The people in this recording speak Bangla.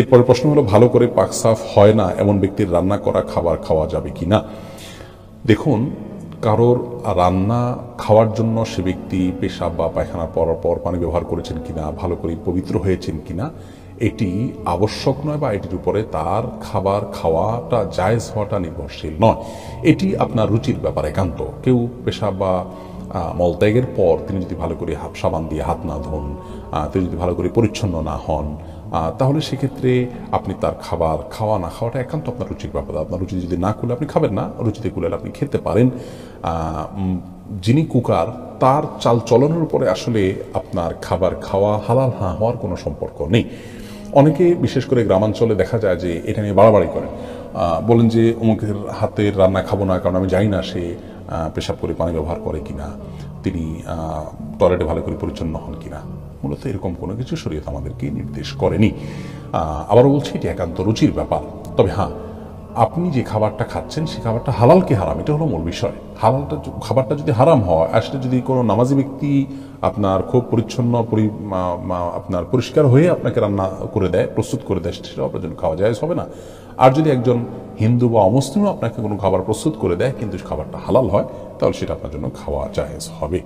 এরপরে প্রশ্ন হলো, ভালো করে পাক সাফ হয় না এমন ব্যক্তির রান্না করা খাবার খাওয়া যাবে কিনা? দেখুন, কারোর রান্না খাওয়ার জন্য সে ব্যক্তি পেশাব বা পায়খানা পরার পর পানি ব্যবহার করেছেন কিনা, ভালো করে পবিত্র হয়েছেন কিনা, এটি আবশ্যক নয় বা এটির উপরে তার খাবার খাওয়াটা জায়েজ হওয়াটা নির্ভরশীল নয়। এটি আপনার রুচির ব্যাপার একান্ত। কেউ পেশাব বা মলত্যাগের পর তিনি যদি ভালো করে সাবান দিয়ে হাত না ধোন, তিনি যদি ভালো করে পরিচ্ছন্ন না হন, তাহলে সেক্ষেত্রে আপনি তার খাবার খাওয়া না খাওয়াটা একান্ত আপনার রুচির ব্যাপার। আপনার রুচি যদি না কুলে আপনি খাবেন না, রুচিতে কুলে আপনি খেতে পারেন। যিনি কুকার তার চাল চলনের উপরে আসলে আপনার খাবার খাওয়া হালাল না হওয়ার কোনো সম্পর্ক নেই। অনেকে বিশেষ করে গ্রামাঞ্চলে দেখা যায় যে এটা নিয়ে বাড়াবাড়ি করেন, বলেন যে অমুকের হাতের রান্না খাবো না, কারণ আমি জানি না সে পেশাব করে পানি ব্যবহার করে কিনা, তিনি টয়লেটে ভালো করে পরিচ্ছন্ন হন কিনা। মূলত এরকম কোনো কিছু শরীয়ত আমাদেরকে নির্দেশ করেনি। আবারও বলছি, এটি একান্ত রুচির ব্যাপার। তবে হ্যাঁ, আপনি যে খাবারটা খাচ্ছেন সে খাবারটা হালাল কি হারাম, এটা হলো মূল বিষয়। খাবারটা যদি হারাম হয়, আসলে যদি কোনো নামাজি ব্যক্তি আপনার খুব পরিচ্ছন্ন আপনার পরিষ্কার হয়ে আপনাকে রান্না করে দেয়, প্রস্তুত করে দেয়, সেটা আপনার জন্য খাওয়া জায়েজ হবে না। আর যদি একজন হিন্দু বা অমুসলিমও আপনাকে কোনো খাবার প্রস্তুত করে দেয় কিন্তু খাবারটা হালাল হয়, তাহলে সেটা আপনার জন্য খাওয়া জায়েজ হবে।